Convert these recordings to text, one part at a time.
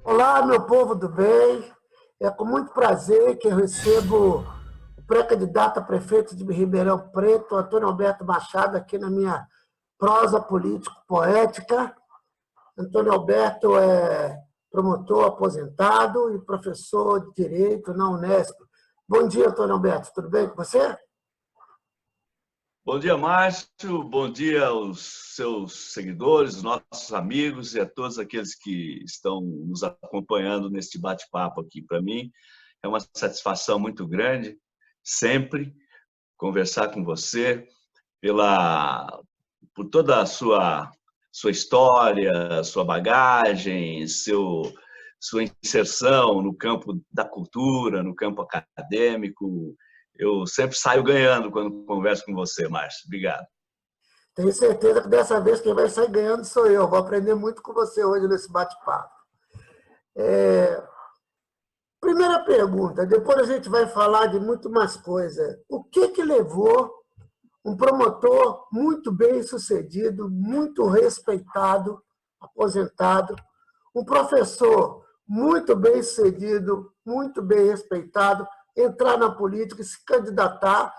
Olá, meu povo do bem. É com muito prazer que eu recebo o pré-candidato a prefeito de Ribeirão Preto, Antônio Alberto Machado, aqui na minha prosa político-poética. Antônio Alberto é promotor aposentado e professor de Direito na Unesp. Bom dia, Antônio Alberto. Tudo bem com você? Bom dia, Márcio. Bom dia aos seus seguidores, nossos amigos e a todos aqueles que estão nos acompanhando neste bate-papo aqui. Para mim, é uma satisfação muito grande, sempre, conversar com você por toda a sua história, sua bagagem, sua inserção no campo da cultura, no campo acadêmico. Eu sempre saio ganhando quando converso com você, Márcio. Obrigado. Tenho certeza que dessa vez quem vai sair ganhando sou eu. Vou aprender muito com você hoje nesse bate-papo. Primeira pergunta, depois a gente vai falar de muito mais coisa. O que levou um promotor muito bem sucedido, muito respeitado, aposentado, um professor muito bem sucedido, muito bem respeitado, entrar na política e se candidatar,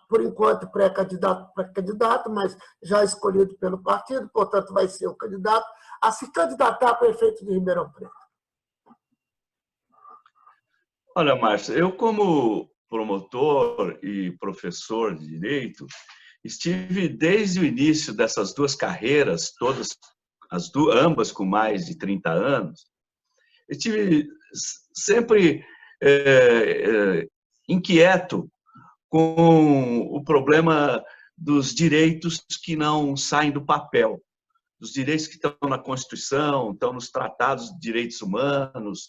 por enquanto pré-candidato, mas já escolhido pelo partido, portanto vai ser o candidato, a se candidatar a prefeito de Ribeirão Preto? Olha, Márcio, eu como promotor e professor de Direito, estive desde o início dessas duas carreiras, todas, ambas com mais de 30 anos, estive sempre inquieto com o problema dos direitos que não saem do papel, dos direitos que estão na Constituição, estão nos tratados de direitos humanos,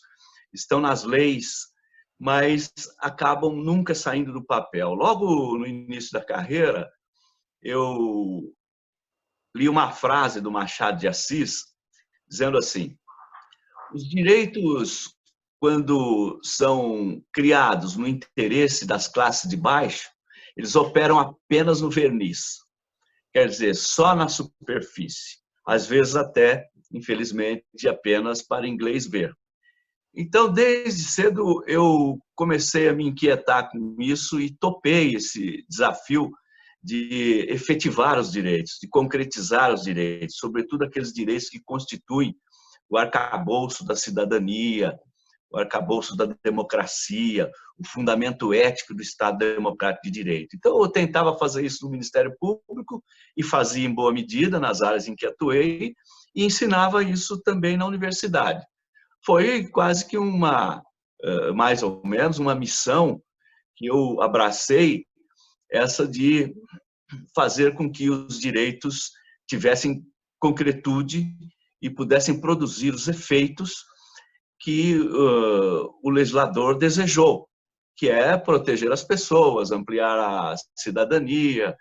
estão nas leis, mas acabam nunca saindo do papel. Logo no início da carreira, eu li uma frase do Machado de Assis, dizendo assim: os direitos, quando são criados no interesse das classes de baixo, eles operam apenas no verniz, quer dizer, só na superfície, às vezes até, infelizmente, apenas para inglês ver. Então, desde cedo, eu comecei a me inquietar com isso e topei esse desafio de efetivar os direitos, de concretizar os direitos, sobretudo aqueles direitos que constituem o arcabouço da cidadania, o arcabouço da democracia, o fundamento ético do Estado Democrático de Direito. Então, eu tentava fazer isso no Ministério Público e fazia em boa medida nas áreas em que atuei e ensinava isso também na universidade. Foi quase que mais ou menos, uma missão que eu abracei, essa de fazer com que os direitos tivessem concretude e pudessem produzir os efeitos que o legislador desejou, que é proteger as pessoas, ampliar a cidadania,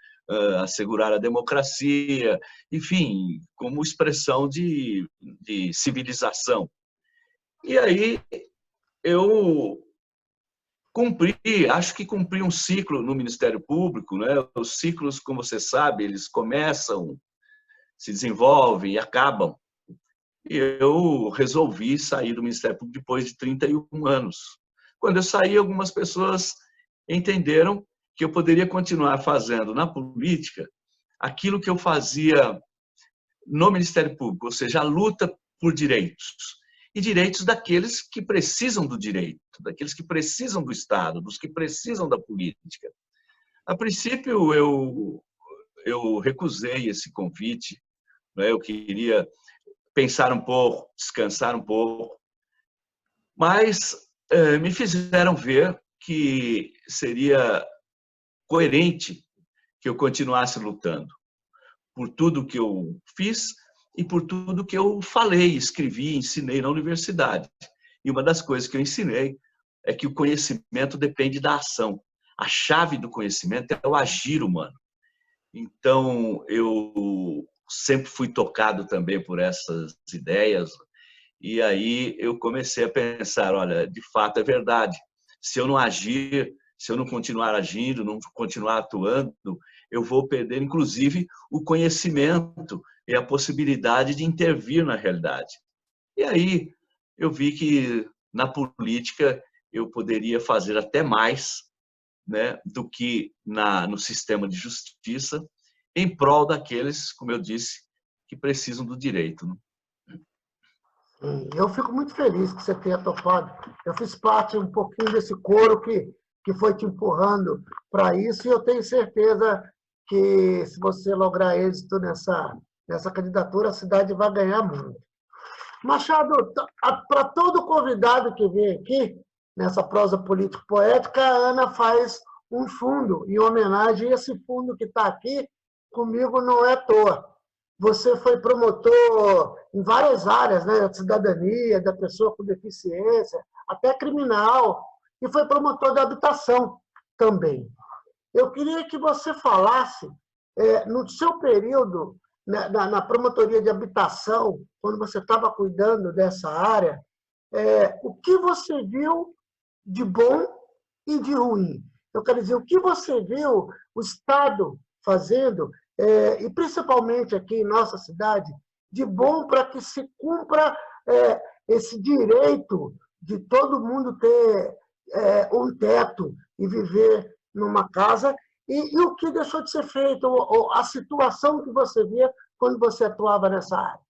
assegurar a democracia, enfim, como expressão de civilização. E aí eu acho que cumpri um ciclo no Ministério Público, né? Os ciclos, como você sabe, eles começam, se desenvolvem e acabam. E eu resolvi sair do Ministério Público depois de 31 anos. Quando eu saí, algumas pessoas entenderam que eu poderia continuar fazendo na política aquilo que eu fazia no Ministério Público, ou seja, a luta por direitos. E direitos daqueles que precisam do direito, daqueles que precisam do Estado, dos que precisam da política. A princípio, eu recusei esse convite, né? Eu queria pensar um pouco, descansar um pouco, mas me fizeram ver que seria coerente que eu continuasse lutando por tudo que eu fiz e por tudo que eu falei, escrevi, ensinei na universidade. E uma das coisas que eu ensinei é que o conhecimento depende da ação. A chave do conhecimento é o agir humano. Então, eu sempre fui tocado também por essas ideias, e aí eu comecei a pensar, olha, de fato é verdade, se eu não agir, se eu não continuar agindo, não continuar atuando, eu vou perder, inclusive, o conhecimento e a possibilidade de intervir na realidade. E aí eu vi que na política eu poderia fazer até mais, né, do que no sistema de justiça, em prol daqueles, como eu disse, que precisam do direito, né? Eu fico muito feliz que você tenha topado. Eu fiz parte um pouquinho desse coro que foi te empurrando para isso, e eu tenho certeza que, se você lograr êxito nessa candidatura, a cidade vai ganhar muito. Machado, para todo convidado que vem aqui, nessa prosa político-poética, a Ana faz um fundo em homenagem, e esse fundo que está aqui comigo não é à toa. Você foi promotor em várias áreas, né? Da cidadania, da pessoa com deficiência, até criminal, e foi promotor da habitação também. Eu queria que você falasse, no seu período na promotoria de habitação, quando você estava cuidando dessa área, o que você viu de bom e de ruim? Eu quero dizer, o que você viu o Estado fazendo, e principalmente aqui em nossa cidade, de bom para que se cumpra esse direito de todo mundo ter um teto e viver numa casa, e o que deixou de ser feito, ou a situação que você via quando você atuava nessa área?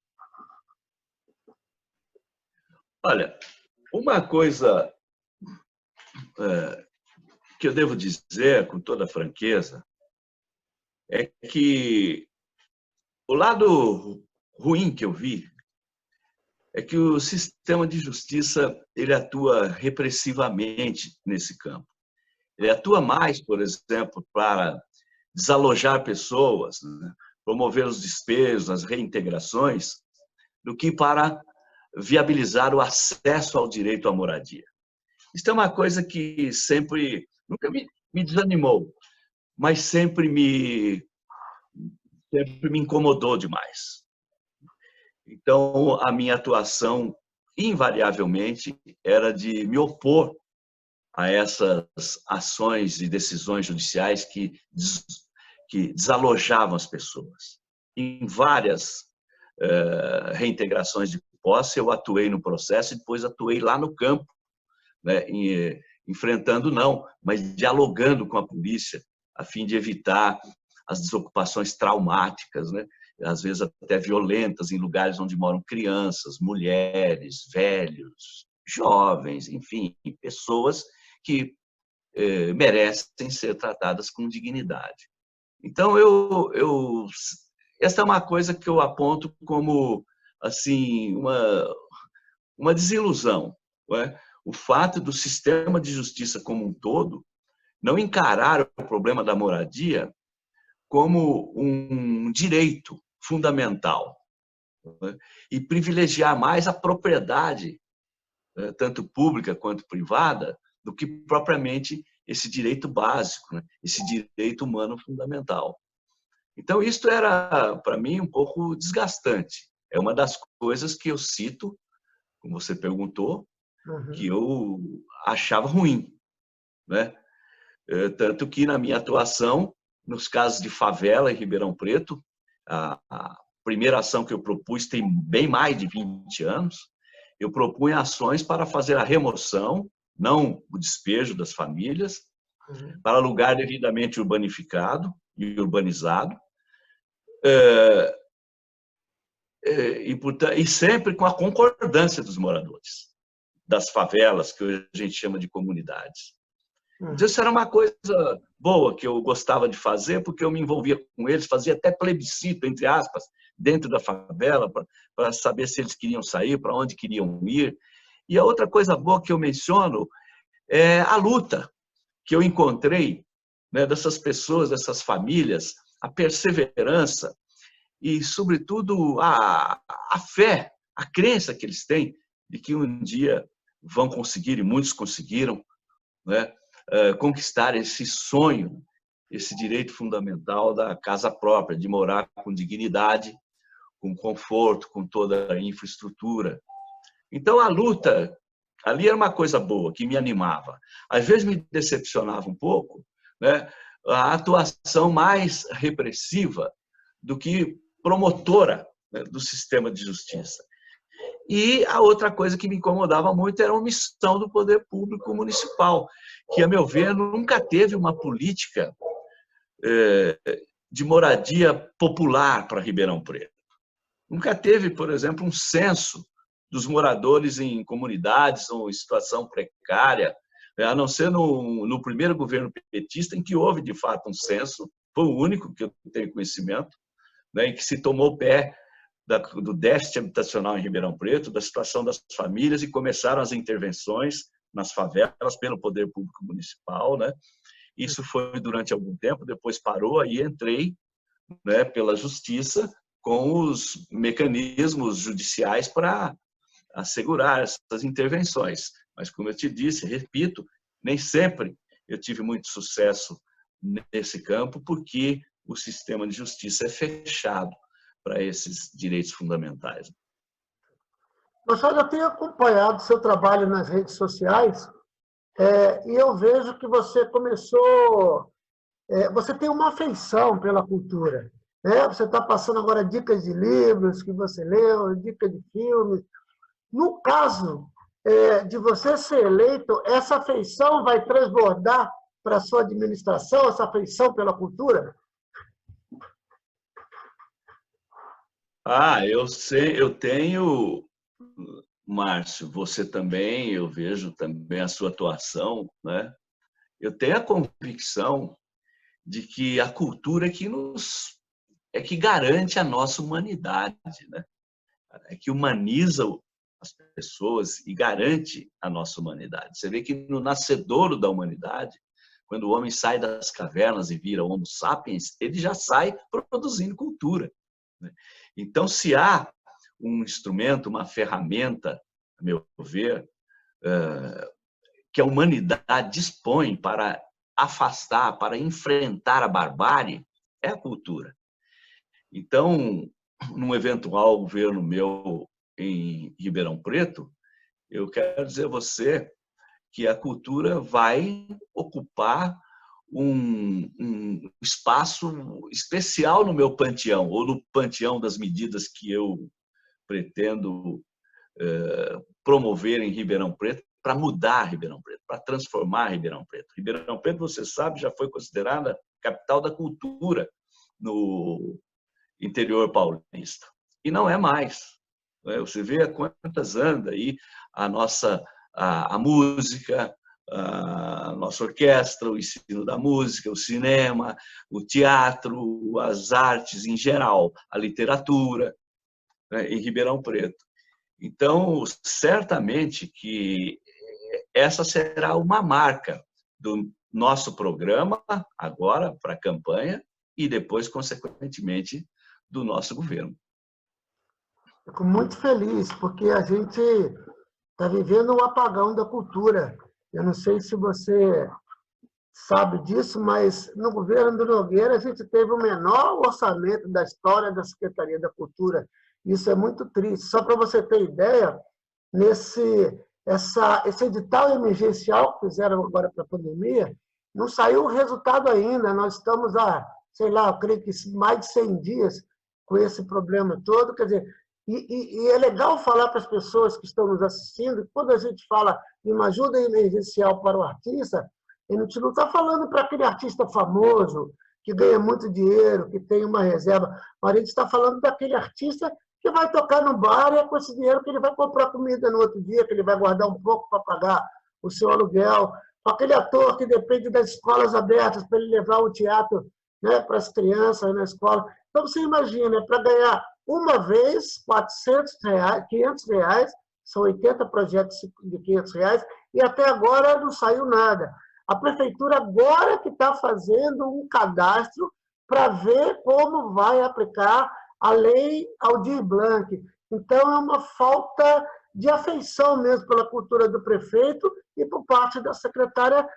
Olha, uma coisa que eu devo dizer com toda franqueza é que o lado ruim que eu vi é que o sistema de justiça ele atua repressivamente nesse campo. Ele atua mais, por exemplo, para desalojar pessoas, né, promover os despejos, as reintegrações, do que para viabilizar o acesso ao direito à moradia. Isso é uma coisa que nunca me desanimou, mas sempre me incomodou demais. Então, a minha atuação, invariavelmente, era de me opor a essas ações e decisões judiciais que desalojavam as pessoas. Em várias reintegrações de posse, eu atuei no processo e depois atuei lá no campo, né, enfrentando não, mas dialogando com a polícia, a fim de evitar as desocupações traumáticas, né, às vezes até violentas, em lugares onde moram crianças, mulheres, velhos, jovens, enfim, pessoas que merecem ser tratadas com dignidade. Então, essa é uma coisa que eu aponto como assim uma desilusão, não é? O fato do sistema de justiça como um todo não encarar o problema da moradia como um direito fundamental, não é? E privilegiar mais a propriedade, tanto pública quanto privada, do que propriamente esse direito básico, né? Esse direito humano fundamental. Então, isso era, para mim, um pouco desgastante. É uma das coisas que eu cito, como você perguntou, que eu achava ruim, né? Tanto que, na minha atuação, nos casos de favela em Ribeirão Preto, a primeira ação que eu propus tem bem mais de 20 anos, eu propunha ações para fazer a remoção, não o despejo das famílias, para lugar devidamente urbanificado e urbanizado, e sempre com a concordância dos moradores das favelas, que hoje a gente chama de comunidades. Então, isso era uma coisa boa que eu gostava de fazer, porque eu me envolvia com eles, fazia até plebiscito, entre aspas, dentro da favela, para saber se eles queriam sair, para onde queriam ir. E a outra coisa boa que eu menciono é a luta que eu encontrei, né, dessas pessoas, dessas famílias, a perseverança e, sobretudo, a fé, a crença que eles têm de que um dia vão conseguir, e muitos conseguiram, né, conquistar esse sonho, esse direito fundamental da casa própria, de morar com dignidade, com conforto, com toda a infraestrutura. Então, a luta ali era uma coisa boa, que me animava. Às vezes me decepcionava um pouco, né, a atuação mais repressiva do que promotora, né, do sistema de justiça. E a outra coisa que me incomodava muito era a omissão do poder público municipal, que, a meu ver, nunca teve uma política de moradia popular para Ribeirão Preto. Nunca teve, por exemplo, um censo dos moradores em comunidades ou em situação precária, a não ser no primeiro governo petista, em que houve, de fato, um censo, foi o único que eu tenho conhecimento, né, em que se tomou pé do déficit habitacional em Ribeirão Preto, da situação das famílias, e começaram as intervenções nas favelas pelo poder público municipal, né? Isso foi durante algum tempo, depois parou, aí entrei, né, pela justiça com os mecanismos judiciais para assegurar essas intervenções. Mas, como eu te disse, repito, nem sempre eu tive muito sucesso nesse campo, porque o sistema de justiça é fechado para esses direitos fundamentais. Marcelo, eu tenho acompanhado seu trabalho nas redes sociais e eu vejo que você começou... você tem uma afeição pela cultura, né? Você está passando agora dicas de livros que você leu, dicas de filmes. No caso de você ser eleito, essa afeição vai transbordar para a sua administração, essa afeição pela cultura? Eu sei, eu tenho, Márcio, você também, eu vejo também a sua atuação, né? Eu tenho a convicção de que a cultura é que garante a nossa humanidade, né? É que humaniza as pessoas e garante a nossa humanidade. Você vê que no nascedouro da humanidade, quando o homem sai das cavernas e vira Homo sapiens, ele já sai produzindo cultura, né? Então, se há um instrumento, uma ferramenta, a meu ver, que a humanidade dispõe para afastar, para enfrentar a barbárie, é a cultura. Então, num eventual governo meu em Ribeirão Preto, eu quero dizer a você que a cultura vai ocupar um espaço especial no meu panteão, ou no panteão das medidas que eu pretendo promover em Ribeirão Preto, para mudar Ribeirão Preto, para transformar Ribeirão Preto. Ribeirão Preto, você sabe, já foi considerada capital da cultura no interior paulista. E não é mais. Você vê a quantas anda aí a música, a nossa orquestra, o ensino da música, o cinema, o teatro, as artes em geral, a literatura, né, em Ribeirão Preto. Então, certamente que essa será uma marca do nosso programa, agora para a campanha, e depois, consequentemente, do nosso governo. Fico muito feliz, porque a gente está vivendo um apagão da cultura. Eu não sei se você sabe disso, mas no governo do Nogueira a gente teve o menor orçamento da história da Secretaria da Cultura. Isso é muito triste. Só para você ter ideia, esse edital emergencial que fizeram agora para a pandemia, não saiu o resultado ainda. Nós estamos sei lá, eu creio que mais de 100 dias com esse problema todo. Quer dizer, e é legal falar para as pessoas que estão nos assistindo, quando a gente fala em uma ajuda emergencial para o artista, a gente não está falando para aquele artista famoso, que ganha muito dinheiro, que tem uma reserva, mas a gente está falando daquele artista que vai tocar no bar e é com esse dinheiro que ele vai comprar comida no outro dia, que ele vai guardar um pouco para pagar o seu aluguel, aquele ator que depende das escolas abertas para ele levar o teatro, né, para as crianças na escola. Então, você imagina, para ganhar uma vez R$400, R$500, são 80 projetos de R$500, e até agora não saiu nada. A prefeitura agora que está fazendo um cadastro para ver como vai aplicar a lei Aldir Blanc. Então, é uma falta de afeição mesmo pela cultura do prefeito e por parte da secretária,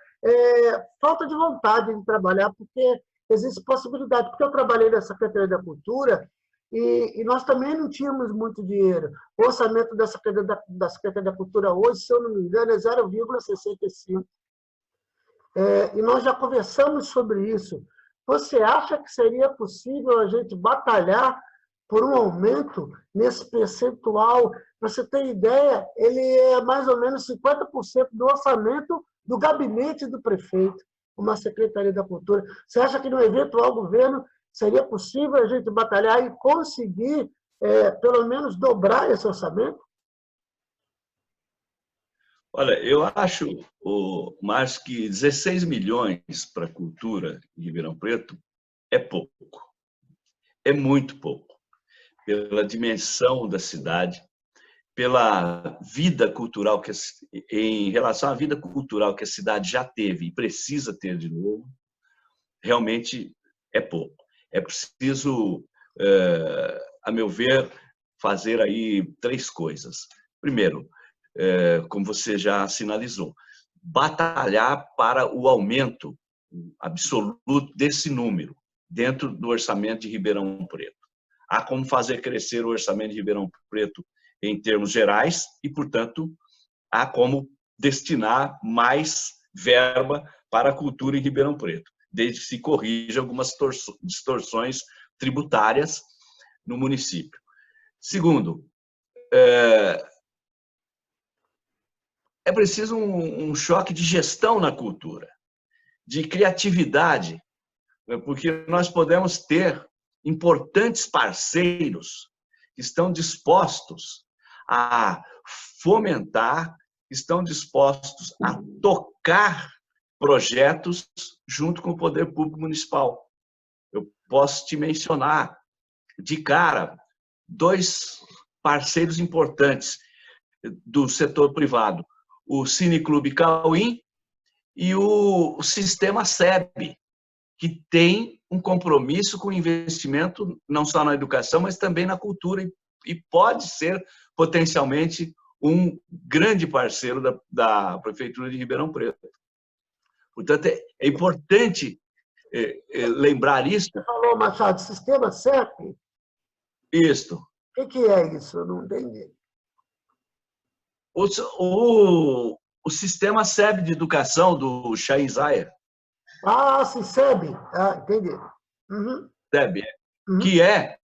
falta de vontade de trabalhar, porque existe possibilidade. Porque eu trabalhei na Secretaria da Cultura e nós também não tínhamos muito dinheiro. O orçamento da Secretaria da Cultura hoje, se eu não me engano, é 0,65. E nós já conversamos sobre isso. Você acha que seria possível a gente batalhar por um aumento nesse percentual. Para você ter ideia, ele é mais ou menos 50% do orçamento do gabinete do prefeito, uma Secretaria da Cultura. Você acha que no eventual governo seria possível a gente batalhar e conseguir, pelo menos, dobrar esse orçamento? Olha, eu acho, Márcio, que 16 milhões para a cultura em Ribeirão Preto é pouco, é muito pouco, pela dimensão da cidade, pela vida cultural, em relação à vida cultural que a cidade já teve e precisa ter de novo, realmente é pouco. É preciso, a meu ver, fazer aí 3 coisas. Primeiro, como você já sinalizou, batalhar para o aumento absoluto desse número dentro do orçamento de Ribeirão Preto. Há como fazer crescer o orçamento de Ribeirão Preto em termos gerais e, portanto, há como destinar mais verba para a cultura em Ribeirão Preto, desde que se corrija algumas distorções tributárias no município. Segundo, é preciso um choque de gestão na cultura, de criatividade, porque nós podemos ter importantes parceiros que estão dispostos a fomentar, estão dispostos a tocar projetos junto com o poder público municipal. Eu posso te mencionar, de cara, 2 parceiros importantes do setor privado, o Cineclube Cauim e o Sistema SEB, que tem um compromisso com o investimento não só na educação, mas também na cultura, e pode ser potencialmente um grande parceiro da Prefeitura de Ribeirão Preto. Portanto, é importante lembrar isso. Você falou, Machado, sistema CEP? Isso. O que é isso? Eu não entendi. O sistema SEB de educação do Chaim Zayer. Ah, sim, SEB. Ah, entendi. Uhum. SEB, que é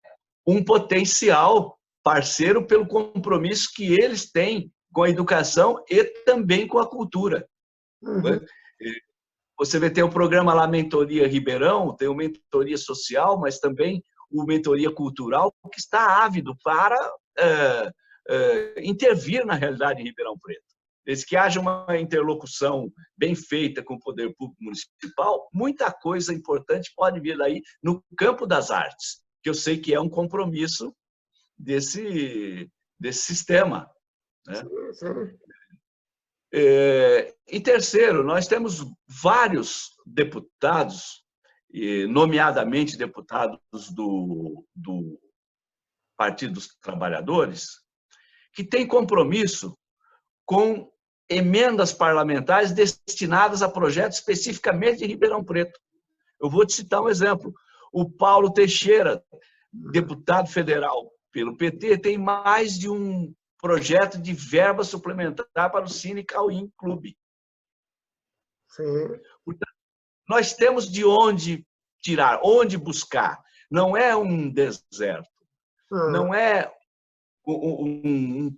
um potencial parceiro pelo compromisso que eles têm com a educação e também com a cultura. Uhum. Você vê, tem o programa lá Mentoria Ribeirão, tem o Mentoria Social, mas também o Mentoria Cultural, que está ávido para intervir na realidade em Ribeirão Preto. Desde que haja uma interlocução bem feita com o poder público municipal, muita coisa importante pode vir daí no campo das artes, que eu sei que é um compromisso desse sistema. Né? Sim, sim. E terceiro, nós temos vários deputados, nomeadamente deputados do Partido dos Trabalhadores, que têm compromisso com emendas parlamentares destinadas a projetos especificamente de Ribeirão Preto. Eu vou te citar um exemplo. O Paulo Teixeira, deputado federal pelo PT, tem mais de um projeto de verba suplementar para o Cine Cauim Clube. Sim. Portanto, nós temos de onde tirar, onde buscar. Não é um deserto, não é um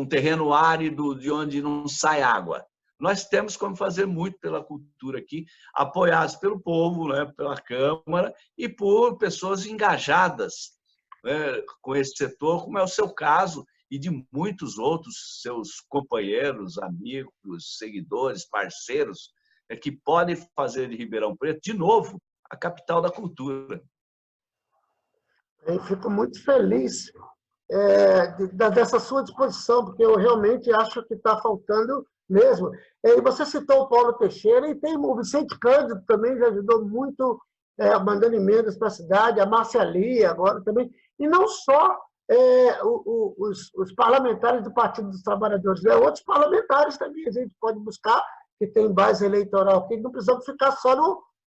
terreno árido de onde não sai água. Nós temos como fazer muito pela cultura aqui, apoiados pelo povo, né, pela Câmara e por pessoas engajadas, né, com esse setor, como é o seu caso e de muitos outros seus companheiros, amigos, seguidores, parceiros, que podem fazer de Ribeirão Preto, de novo, a capital da cultura. Eu fico muito feliz dessa sua disposição, porque eu realmente acho que está faltando mesmo. E você citou o Paulo Teixeira, e tem o Vicente Cândido também, já ajudou muito, mandando emendas para a cidade, a Márcia Lia agora também, e não só os parlamentares do Partido dos Trabalhadores, outros parlamentares também a gente pode buscar, que tem base eleitoral aqui, não precisamos ficar só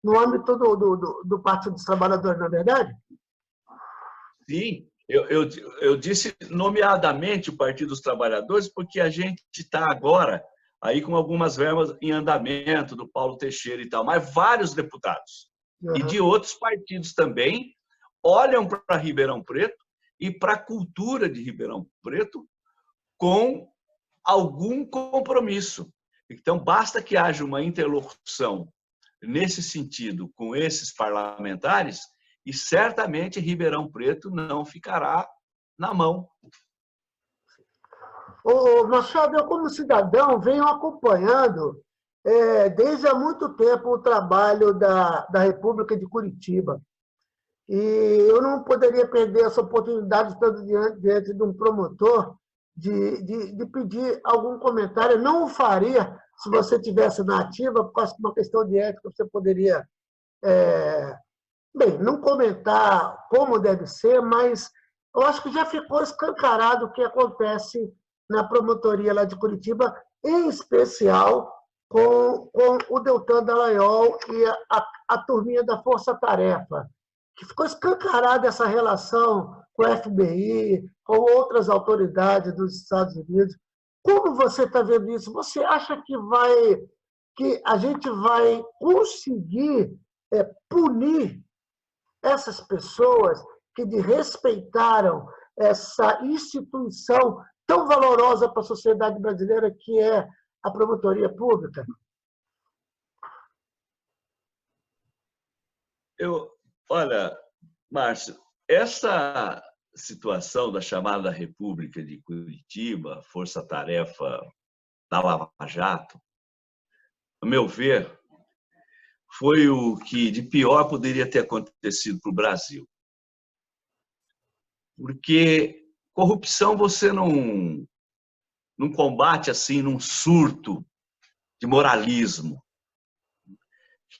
no âmbito do Partido dos Trabalhadores, não é verdade? Sim, eu disse nomeadamente o Partido dos Trabalhadores, porque a gente está agora aí com algumas verbas em andamento, do Paulo Teixeira e tal, mas vários deputados e de outros partidos também olham para Ribeirão Preto e para a cultura de Ribeirão Preto com algum compromisso. Então, basta que haja uma interlocução nesse sentido com esses parlamentares e certamente Ribeirão Preto não ficará na mão. Machado, eu como cidadão venho acompanhando desde há muito tempo o trabalho da República de Curitiba. E eu não poderia perder essa oportunidade, estando diante de um promotor, de pedir algum comentário. Não o faria se você tivesse na ativa, por causa de uma questão de ética, você poderia, bem, não comentar como deve ser, mas eu acho que já ficou escancarado o que acontece na promotoria lá de Curitiba, em especial com o Deltan Dallagnol e a turminha da Força Tarefa, que ficou escancarada essa relação com o FBI, com outras autoridades dos Estados Unidos. Como você está vendo isso? Você acha que a gente vai conseguir punir essas pessoas que desrespeitaram essa instituição tão valorosa para a sociedade brasileira que é a promotoria pública? Olha, Márcio, essa situação da chamada República de Curitiba, força-tarefa da Lava Jato, a meu ver, foi o que de pior poderia ter acontecido para o Brasil. Porque corrupção você não combate assim num surto de moralismo,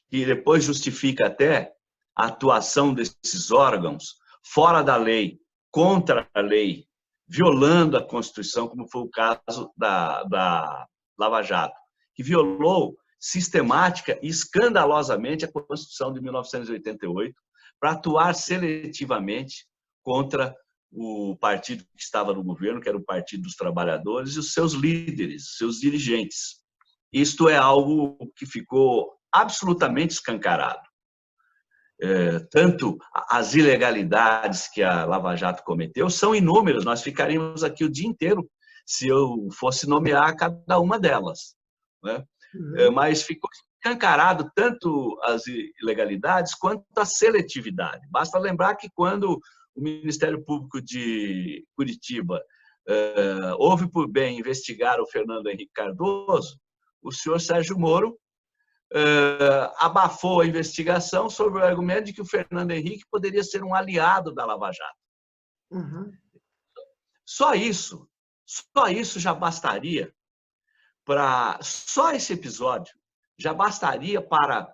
que depois justifica até a atuação desses órgãos fora da lei, contra a lei, violando a Constituição, como foi o caso da Lava Jato, que violou sistemática e escandalosamente a Constituição de 1988 para atuar seletivamente contra o partido que estava no governo, que era o Partido dos Trabalhadores, e os seus líderes, seus dirigentes. Isto é algo que ficou absolutamente escancarado. Tanto as ilegalidades que a Lava Jato cometeu são inúmeras, nós ficaríamos aqui o dia inteiro se eu fosse nomear cada uma delas, né? Mas ficou escancarado tanto as ilegalidades quanto a seletividade. Basta lembrar que quando o Ministério Público de Curitiba houve por bem investigar o Fernando Henrique Cardoso, o senhor Sérgio Moro abafou a investigação sobre o argumento de que o Fernando Henrique poderia ser um aliado da Lava Jato. Só isso já bastaria só esse episódio já bastaria para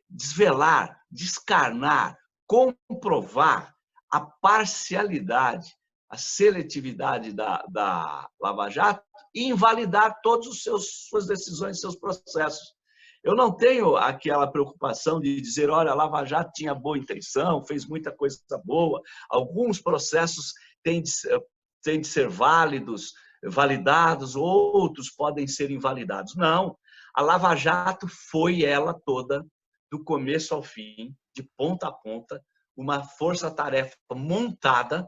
desvelar, descarnar, comprovar a parcialidade, a seletividade da Lava Jato e invalidar todas as suas decisões, seus processos. Eu não tenho aquela preocupação de dizer, olha, a Lava Jato tinha boa intenção, fez muita coisa boa, alguns processos têm de ser validados, outros podem ser invalidados. Não, a Lava Jato foi ela toda, do começo ao fim, de ponta a ponta, uma força-tarefa montada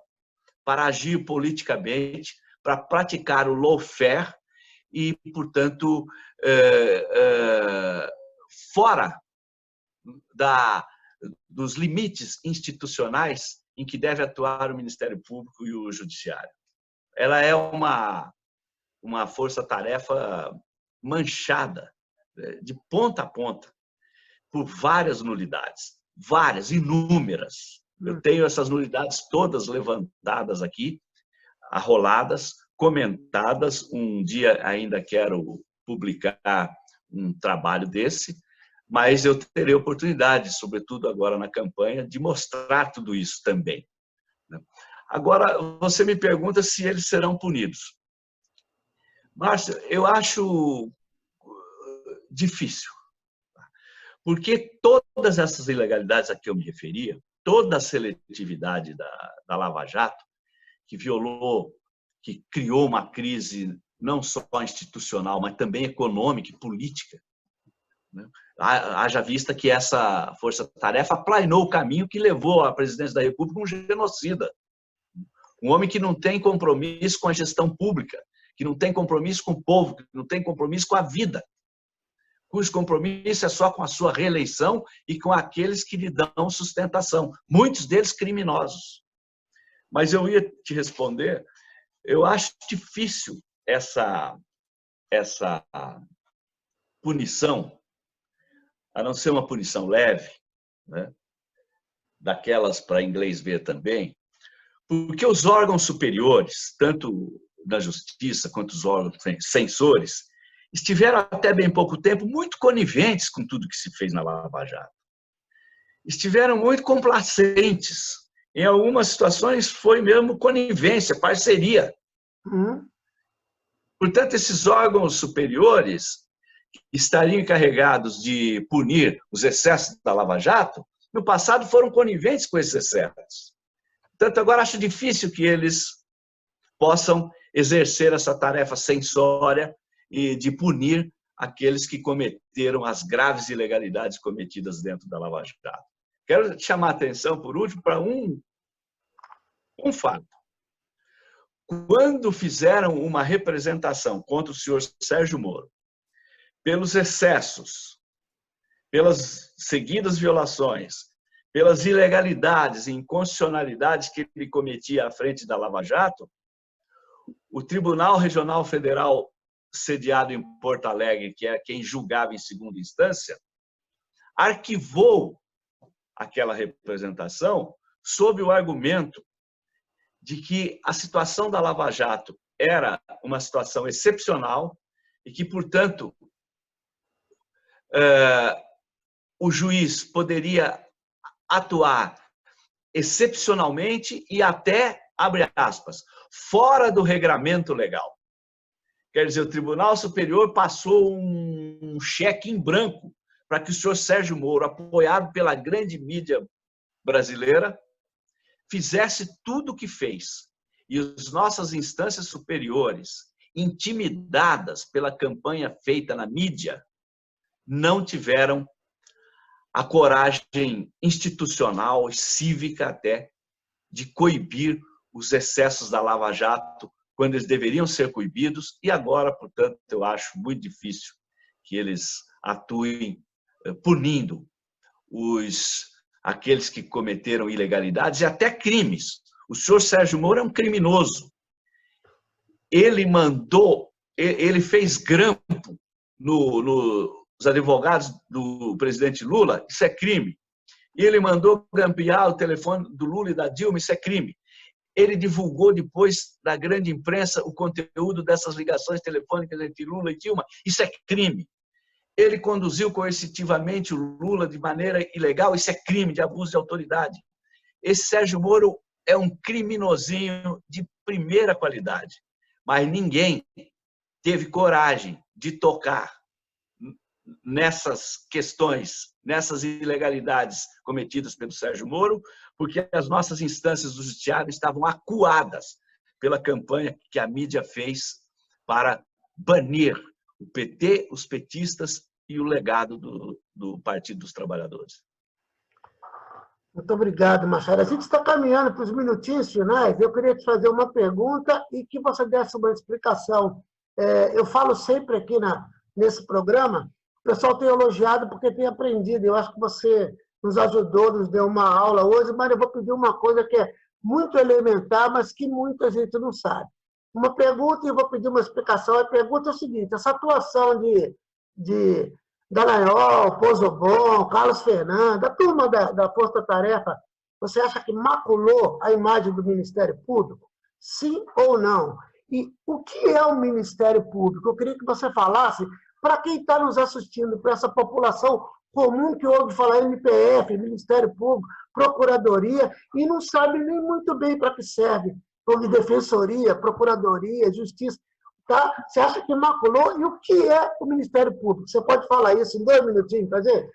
para agir politicamente, para praticar o lawfare e, portanto, fora dos limites institucionais em que deve atuar o Ministério Público e o Judiciário. Ela é uma força-tarefa manchada, de ponta a ponta, por várias nulidades, várias, inúmeras. Eu tenho essas nulidades todas levantadas aqui, arroladas, comentadas. Um dia ainda quero publicar um trabalho desse, mas eu terei oportunidade, sobretudo agora na campanha, de mostrar tudo isso também. Agora, você me pergunta se eles serão punidos. Márcio, eu acho difícil, porque todas essas ilegalidades a que eu me referia, toda a seletividade da Lava Jato, que violou, que criou uma crise não só institucional, mas também econômica e política, né? Haja vista que essa força-tarefa aplainou o caminho que levou à presidência da República um genocida, Um homem que não tem compromisso com a gestão pública, que não tem compromisso com o povo, que não tem compromisso com a vida, cujo compromisso é só com a sua reeleição e com aqueles que lhe dão sustentação, muitos deles criminosos. Mas eu ia te responder, eu acho difícil essa punição, a não ser uma punição leve, né? Daquelas para inglês ver também, porque os órgãos superiores, tanto da justiça quanto os órgãos censores, estiveram até bem pouco tempo muito coniventes com tudo que se fez na Lava Jato. Estiveram muito complacentes. Em algumas situações foi mesmo conivência, parceria. Portanto, esses órgãos superiores estariam encarregados de punir os excessos da Lava Jato, no passado foram coniventes com esses excessos. Portanto, agora acho difícil que eles possam exercer essa tarefa censória e de punir aqueles que cometeram as graves ilegalidades cometidas dentro da Lava Jato. Quero chamar a atenção, por último, para um fato. Quando fizeram uma representação contra o senhor Sérgio Moro, pelos excessos, pelas seguidas violações, pelas ilegalidades e inconstitucionalidades que ele cometia à frente da Lava Jato, o Tribunal Regional Federal, sediado em Porto Alegre, que é quem julgava em segunda instância, arquivou aquela representação sob o argumento de que a situação da Lava Jato era uma situação excepcional e que, portanto, o juiz poderia atuar excepcionalmente e até, abre aspas, fora do regramento legal. Quer dizer, o Tribunal Superior passou um cheque em branco para que o senhor Sérgio Moro, apoiado pela grande mídia brasileira, fizesse tudo o que fez. E as nossas instâncias superiores, intimidadas pela campanha feita na mídia, não tiveram a coragem institucional e cívica até de coibir os excessos da Lava Jato quando eles deveriam ser coibidos, e agora, portanto, eu acho muito difícil que eles atuem punindo aqueles que cometeram ilegalidades e até crimes. O senhor Sérgio Moro é um criminoso. Ele fez grampo nos advogados do presidente Lula, isso é crime. Ele mandou grampear o telefone do Lula e da Dilma, isso é crime. Ele divulgou depois da grande imprensa o conteúdo dessas ligações telefônicas entre Lula e Dilma, isso é crime. Ele conduziu coercitivamente o Lula de maneira ilegal, isso é crime de abuso de autoridade. Esse Sérgio Moro é um criminosinho de primeira qualidade, mas ninguém teve coragem de tocar nessas questões, nessas ilegalidades cometidas pelo Sérgio Moro, porque as nossas instâncias do judiciário estavam acuadas pela campanha que a mídia fez para banir o PT, os petistas e o legado do Partido dos Trabalhadores. Muito obrigado, Machado. A gente está caminhando para os minutinhos finais. Eu queria te fazer uma pergunta e que você desse uma explicação. Eu falo sempre aqui nesse programa, o pessoal tem elogiado porque tem aprendido. Eu acho que você nos ajudou, nos deu uma aula hoje, mas eu vou pedir uma coisa que é muito elementar, mas que muita gente não sabe. Uma pergunta e eu vou pedir uma explicação. A pergunta é a seguinte: essa atuação de Dallagnol, Pozobon, Carlos Fernando, a turma da Força Tarefa, você acha que maculou a imagem do Ministério Público? Sim ou não? E o que é o Ministério Público? Eu queria que você falasse para quem está nos assistindo, para essa população comum que ouve falar MPF, Ministério Público, Procuradoria, e não sabe nem muito bem para que serve. Houve Defensoria, Procuradoria, Justiça. Tá? Você acha que maculou? E o que é o Ministério Público? Você pode falar isso em 2 minutinhos, fazer?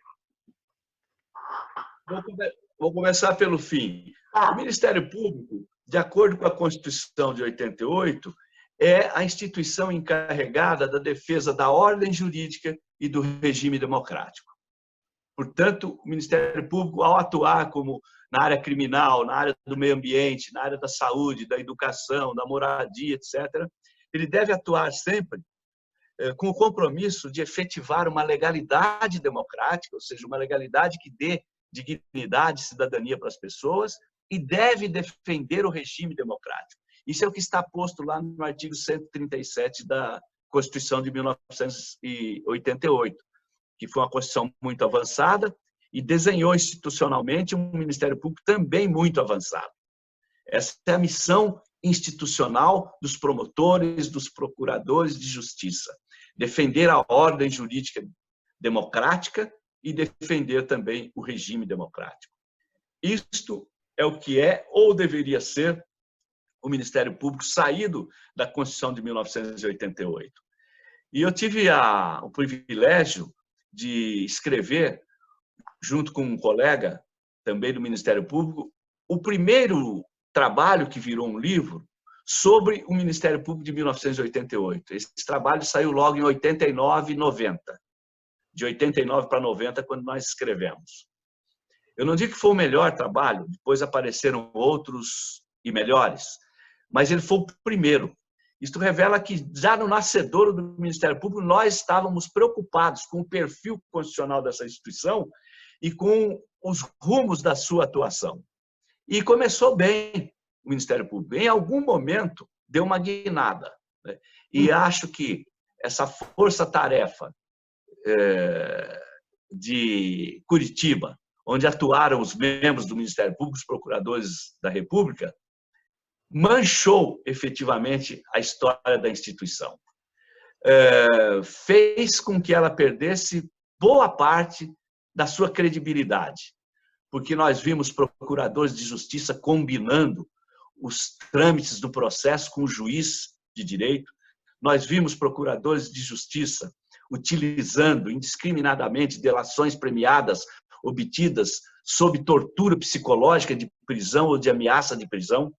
Vou começar pelo fim. O Ministério Público, de acordo com a Constituição de 88, é a instituição encarregada da defesa da ordem jurídica e do regime democrático. Portanto, o Ministério Público, ao atuar como na área criminal, na área do meio ambiente, na área da saúde, da educação, da moradia, etc., ele deve atuar sempre com o compromisso de efetivar uma legalidade democrática, ou seja, uma legalidade que dê dignidade e cidadania para as pessoas, e deve defender o regime democrático. Isso é o que está posto lá no artigo 137 da Constituição de 1988, que foi uma Constituição muito avançada e desenhou institucionalmente um Ministério Público também muito avançado. Essa é a missão institucional dos promotores, dos procuradores de justiça. Defender a ordem jurídica democrática e defender também o regime democrático. Isto é o que é ou deveria ser o Ministério Público saído da Constituição de 1988. E eu tive o privilégio de escrever, junto com um colega também do Ministério Público, o primeiro trabalho que virou um livro sobre o Ministério Público de 1988. Esse trabalho saiu logo em 89 e 90. De 89 para 90, quando nós escrevemos. Eu não digo que foi o melhor trabalho, depois apareceram outros e melhores, mas ele foi o primeiro. Isto revela que, já no nascedouro do Ministério Público, nós estávamos preocupados com o perfil constitucional dessa instituição e com os rumos da sua atuação. E começou bem o Ministério Público. Em algum momento, deu uma guinada, né? E acho que essa força-tarefa de Curitiba, onde atuaram os membros do Ministério Público, os procuradores da República, manchou efetivamente a história da instituição. Fez com que ela perdesse boa parte da sua credibilidade, porque nós vimos procuradores de justiça combinando os trâmites do processo com o juiz de direito, nós vimos procuradores de justiça utilizando indiscriminadamente delações premiadas obtidas sob tortura psicológica de prisão ou de ameaça de prisão.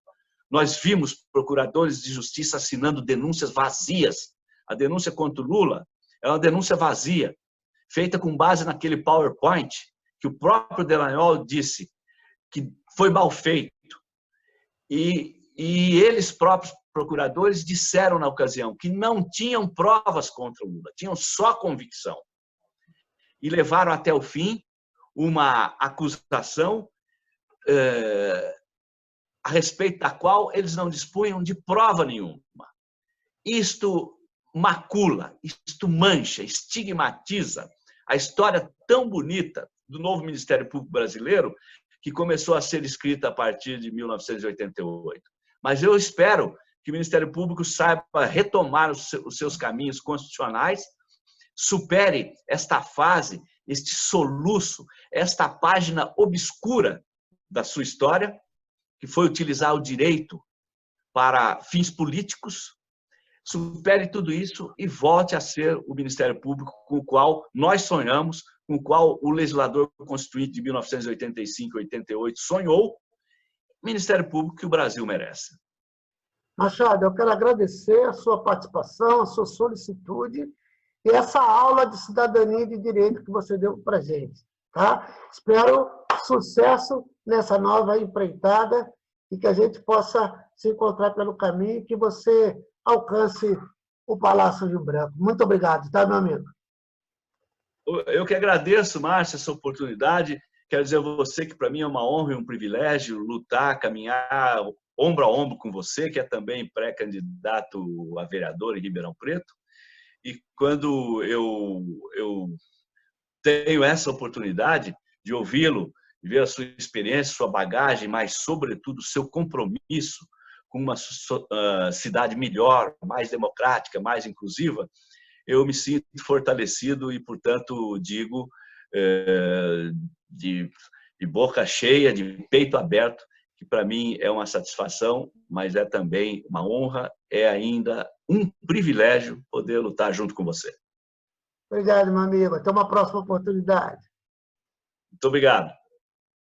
Nós vimos procuradores de justiça assinando denúncias vazias. A denúncia contra o Lula é uma denúncia vazia, feita com base naquele PowerPoint que o próprio Dallagnol disse que foi mal feito. E eles próprios, procuradores, disseram na ocasião que não tinham provas contra o Lula, tinham só convicção. E levaram até o fim uma acusação a respeito da qual eles não dispunham de prova nenhuma. Isto macula, isto mancha, estigmatiza a história tão bonita do novo Ministério Público brasileiro, que começou a ser escrita a partir de 1988. Mas eu espero que o Ministério Público saiba retomar os seus caminhos constitucionais, supere esta fase, este soluço, esta página obscura da sua história, que foi utilizar o direito para fins políticos, supere tudo isso e volte a ser o Ministério Público com o qual nós sonhamos, com o qual o legislador constituinte de 1985 e 88 sonhou, o Ministério Público que o Brasil merece. Machado, eu quero agradecer a sua participação, a sua solicitude e essa aula de cidadania e de direito que você deu para a gente. Tá? Espero sucesso nessa nova empreitada e que a gente possa se encontrar pelo caminho e que você alcance o Palácio Rio Branco. Muito obrigado, tá, meu amigo? Eu que agradeço, Márcia, essa oportunidade. Quero dizer a você que, para mim, é uma honra e um privilégio lutar, caminhar ombro a ombro com você, que é também pré-candidato a vereador em Ribeirão Preto. E quando eu tenho essa oportunidade de ouvi-lo, de ver a sua experiência, sua bagagem, mas, sobretudo, o seu compromisso com uma cidade melhor, mais democrática, mais inclusiva, eu me sinto fortalecido e, portanto, digo de boca cheia, de peito aberto, que para mim é uma satisfação, mas é também uma honra, é ainda um privilégio poder lutar junto com você. Obrigado, meu amigo. Até uma próxima oportunidade. Muito obrigado.